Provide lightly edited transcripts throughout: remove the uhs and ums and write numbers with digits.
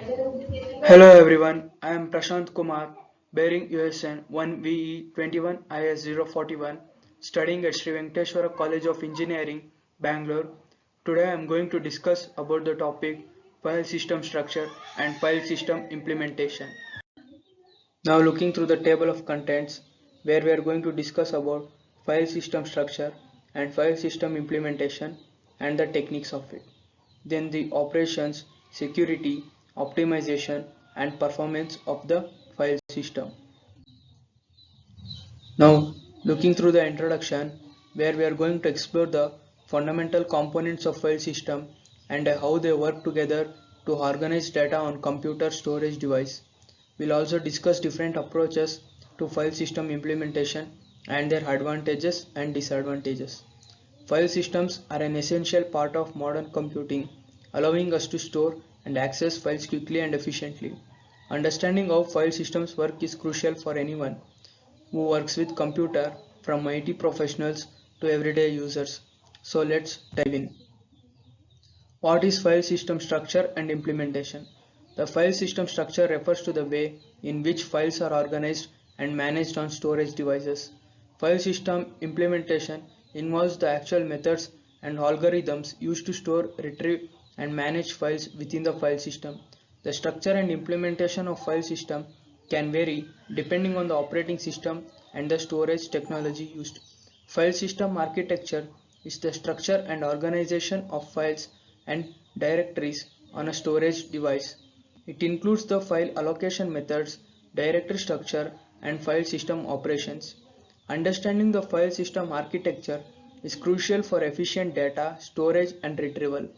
Hello everyone, I am Prashant Kumar, bearing USN 1VE 21 IS 041, studying at Sri Venkateshwara College of Engineering, Bangalore. Today I am going to discuss about the topic file system structure and file system implementation. Now looking through the table of contents where we are going to discuss about file system structure and file system implementation and the techniques of it. Then the operations, security, optimization and performance of the file system. Now looking through the introduction where we are going to explore the fundamental components of file system and how they work together to organize data on computer storage device. We'll also discuss different approaches to file system implementation and their advantages and disadvantages. File systems are an essential part of modern computing, allowing us to store and access files quickly and efficiently. Understanding how file systems work is crucial for anyone who works with computer, from IT professionals to everyday users. So let's dive in. What is file system structure and implementation? The file system structure refers to the way in which files are organized and managed on storage devices. File system implementation involves the actual methods and algorithms used to store, retrieve, and manage files within the file system. The structure and implementation of file system can vary depending on the operating system and the storage technology used. File system architecture is the structure and organization of files and directories on a storage device. It includes the file allocation methods, directory structure, and file system operations. Understanding the file system architecture is crucial for efficient data storage and retrieval.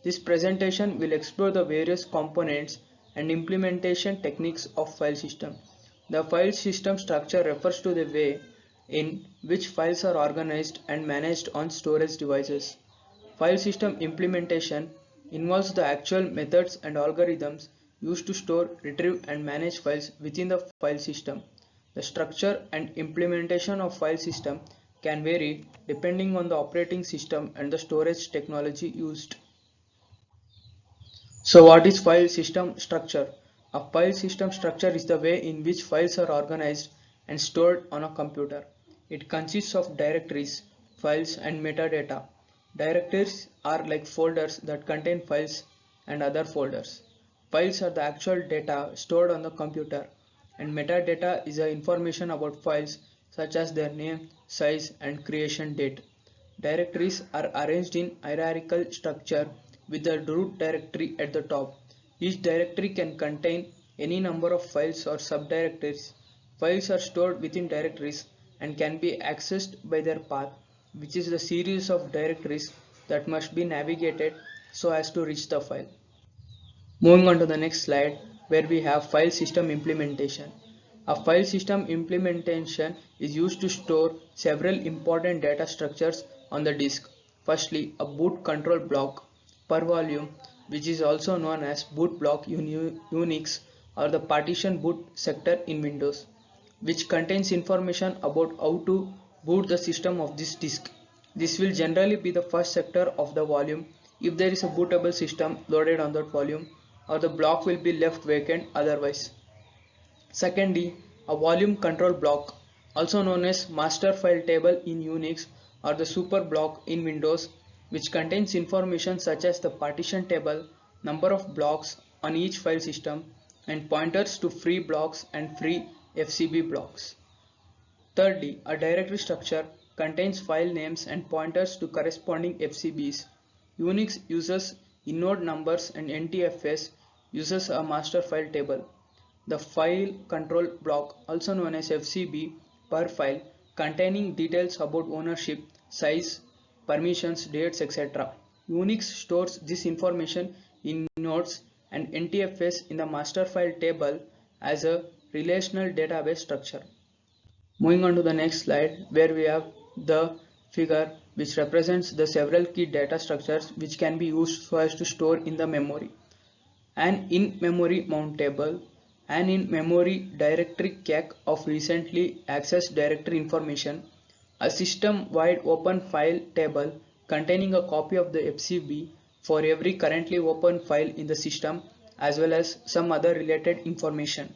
This presentation will explore the various components and implementation techniques of file system. The file system structure refers to the way in which files are organized and managed on storage devices. File system implementation involves the actual methods and algorithms used to store, retrieve, and manage files within the file system. The structure and implementation of file system can vary depending on the operating system and the storage technology used. So what is file system structure? A file system structure is the way in which files are organized and stored on a computer. It consists of directories, files and metadata. Directories are like folders that contain files and other folders. Files are the actual data stored on the computer, and metadata is the information about files such as their name, size and creation date. Directories are arranged in hierarchical structure with the root directory at the top. Each directory can contain any number of files or subdirectories. Files are stored within directories and can be accessed by their path, which is the series of directories that must be navigated so as to reach the file. Moving on to the next slide where we have file system implementation. A file system implementation is used to store several important data structures on the disk. Firstly, a boot control block per volume, which is also known as boot block in Unix or the partition boot sector in Windows, which contains information about how to boot the system of this disk. This will generally be the first sector of the volume if there is a bootable system loaded on that volume, or the block will be left vacant otherwise. Secondly, a volume control block, also known as master file table in Unix or the super block in Windows, which contains information such as the partition table, number of blocks on each file system, and pointers to free blocks and free FCB blocks. Thirdly, a directory structure contains file names and pointers to corresponding FCBs. Unix uses inode numbers and NTFS uses a master file table. The file control block, also known as FCB per file, containing details about ownership, size, permissions, dates, etc. Unix stores this information in nodes and NTFS in the master file table as a relational database structure. Moving on to the next slide where we have the figure which represents the several key data structures which can be used so as to store in the memory. An in-memory mount table, an in-memory directory calc of recently accessed directory information, a system-wide open file table containing a copy of the FCB for every currently open file in the system, as well as some other related information.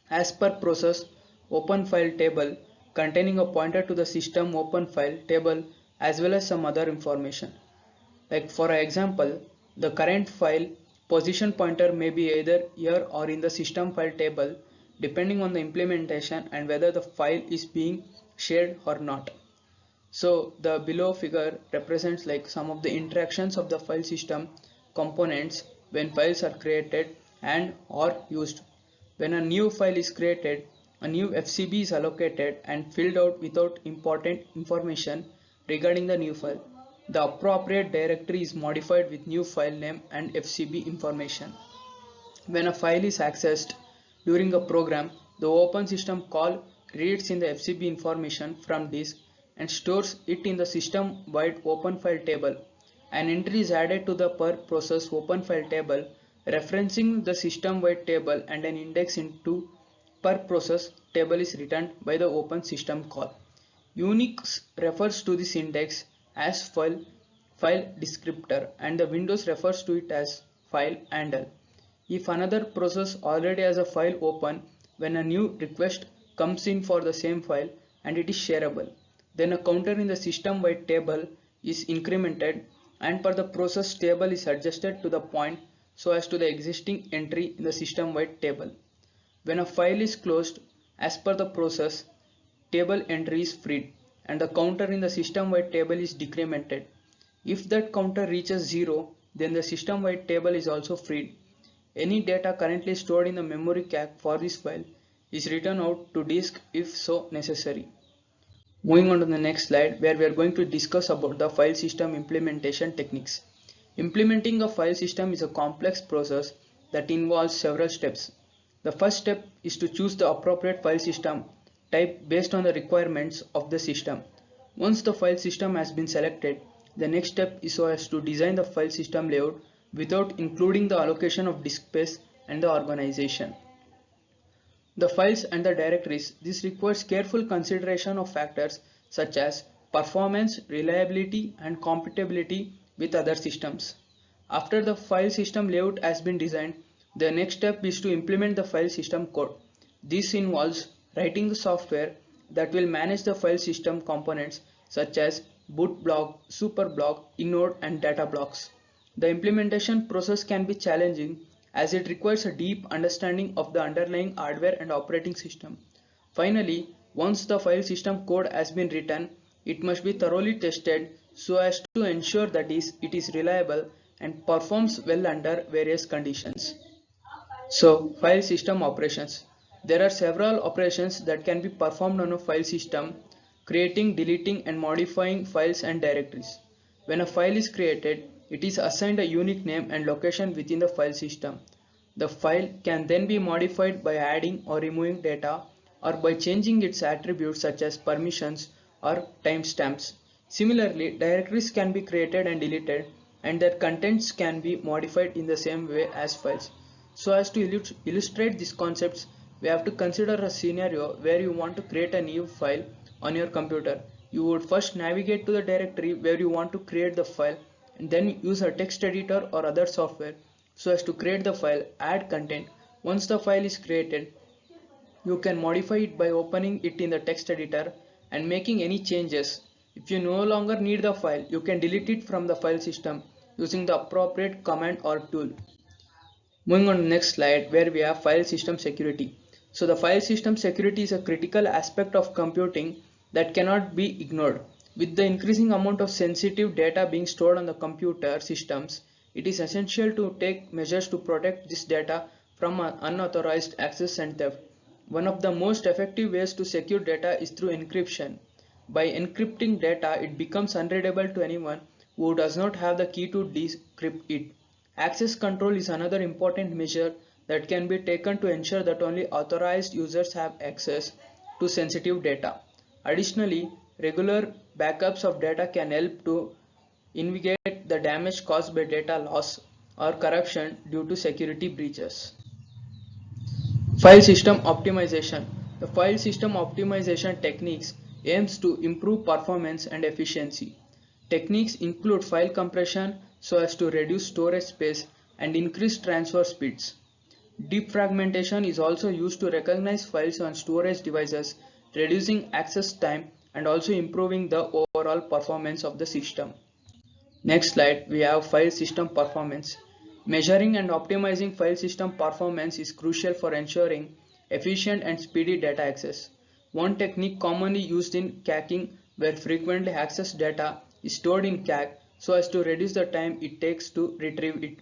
As per process, open file table containing a pointer to the system open file table as well as some other information. Like for example, the current file position pointer may be either here or in the system file table depending on the implementation and whether the file is being shared or not. So the below figure represents like some of the interactions of the file system components when files are created and or used. When a new file is created, a new FCB is allocated and filled out without important information regarding the new file. The appropriate directory is modified with new file name and FCB information. When a file is accessed during a program, the open system call reads in the FCB information from disk and stores it in the system-wide open file table. An entry is added to the per process open file table referencing the system-wide table and an index into per process table is returned by the open system call. Unix refers to this index as file descriptor and the Windows refers to it as file handle. If another process already has a file open, when a new request comes in for the same file and it is shareable, then a counter in the system-wide table is incremented and per the process table is adjusted to the point so as to the existing entry in the system-wide table. When a file is closed, as per the process, table entry is freed and the counter in the system-wide table is decremented. If that counter reaches 0, then the system-wide table is also freed. Any data currently stored in the memory cache for this file is written out to disk if so necessary. Moving on to the next slide where we are going to discuss about the file system implementation techniques. Implementing a file system is a complex process that involves several steps. The first step is to choose the appropriate file system type based on the requirements of the system. Once the file system has been selected, the next step is so as to design the file system layout without including the allocation of disk space and the organization. The files and the directories, this requires careful consideration of factors such as performance, reliability and compatibility with other systems. After the file system layout has been designed, the next step is to implement the file system code. This involves writing the software that will manage the file system components such as boot block, super block, inode and data blocks. The implementation process can be challenging as it requires a deep understanding of the underlying hardware and operating system. Finally, once the file system code has been written, it must be thoroughly tested so as to ensure that it is reliable and performs well under various conditions. So, file system operations. There are several operations that can be performed on a file system, creating, deleting and modifying files and directories. When a file is created, it is assigned a unique name and location within the file system. The file can then be modified by adding or removing data or by changing its attributes such as permissions or timestamps. Similarly, directories can be created and deleted and their contents can be modified in the same way as files. So as to illustrate these concepts, we have to consider a scenario where you want to create a new file on your computer. You would first navigate to the directory where you want to create the file and then use a text editor or other software so as to create the file, add content. Once the file is created, you can modify it by opening it in the text editor and making any changes. If you no longer need the file, you can delete it from the file system using the appropriate command or tool. Moving on to the next slide where we have file system security. So the file system security is a critical aspect of computing that cannot be ignored. With the increasing amount of sensitive data being stored on the computer systems, it is essential to take measures to protect this data from unauthorized access and theft. One of the most effective ways to secure data is through encryption. By encrypting data, it becomes unreadable to anyone who does not have the key to decrypt it. Access control is another important measure that can be taken to ensure that only authorized users have access to sensitive data. Additionally, regular backups of data can help to mitigate the damage caused by data loss or corruption due to security breaches. File system optimization. The file system optimization techniques aims to improve performance and efficiency. Techniques include file compression so as to reduce storage space and increase transfer speeds. Deep fragmentation is also used to recognize files on storage devices, reducing access time and also improving the overall performance of the system. Next slide, we have file system performance. Measuring and optimizing file system performance is crucial for ensuring efficient and speedy data access. One technique commonly used in caching, where frequently accessed data is stored in cache so as to reduce the time it takes to retrieve it.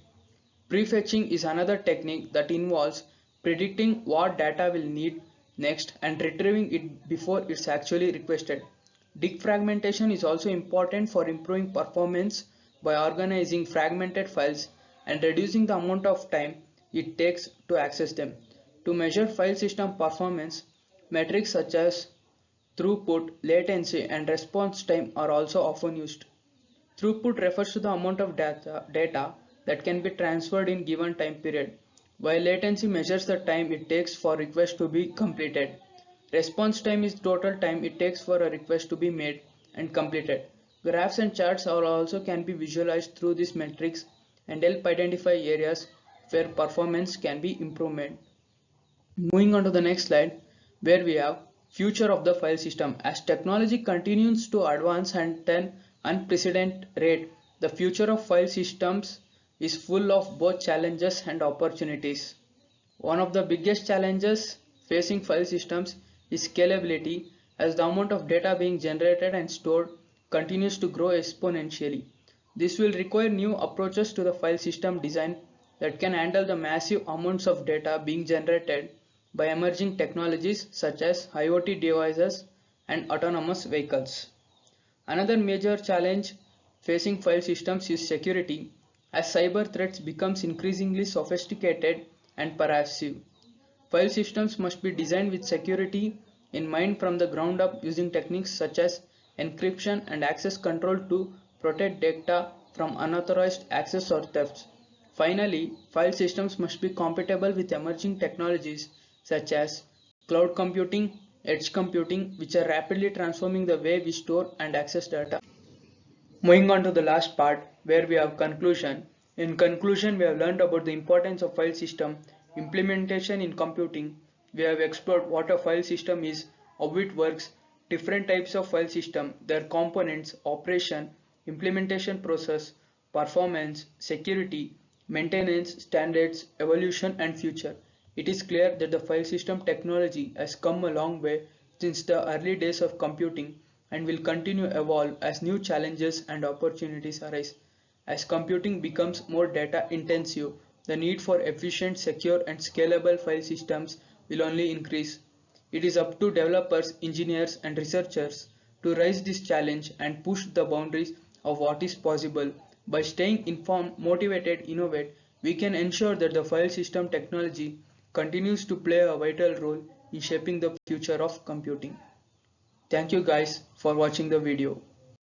Prefetching is another technique that involves predicting what data will need next and retrieving it before it's actually requested. Defragmentation is also important for improving performance by organizing fragmented files and reducing the amount of time it takes to access them. To measure file system performance, metrics such as throughput, latency, and response time are also often used. Throughput refers to the amount of data that can be transferred in given time period, while latency measures the time it takes for request to be completed. Response time is total time it takes for a request to be made and completed. Graphs and charts are also can be visualized through these metrics and help identify areas where performance can be improved. Moving on to the next slide, where we have future of the file system. As technology continues to advance at an unprecedented rate, the future of file systems is full of both challenges and opportunities. One of the biggest challenges facing file systems is scalability, as the amount of data being generated and stored continues to grow exponentially. This will require new approaches to the file system design that can handle the massive amounts of data being generated by emerging technologies such as IoT devices and autonomous vehicles. Another major challenge facing file systems is security, as cyber threats becomes increasingly sophisticated and pervasive. File systems must be designed with security in mind from the ground up, using techniques such as encryption and access control to protect data from unauthorized access or thefts. Finally, file systems must be compatible with emerging technologies such as cloud computing, edge computing, which are rapidly transforming the way we store and access data. Moving on to the last part, where we have conclusion. In conclusion, we have learned about the importance of file system implementation in computing. We have explored what a file system is, how it works, different types of file system, their components, operation, implementation process, performance, security, maintenance, standards, evolution, and future. It is clear that the file system technology has come a long way since the early days of computing and will continue to evolve as new challenges and opportunities arise. As computing becomes more data intensive, the need for efficient, secure, and scalable file systems will only increase. It is up to developers, engineers, and researchers to rise this challenge and push the boundaries of what is possible. By staying informed, motivated, innovate, we can ensure that the file system technology continues to play a vital role in shaping the future of computing. Thank you guys for watching the video.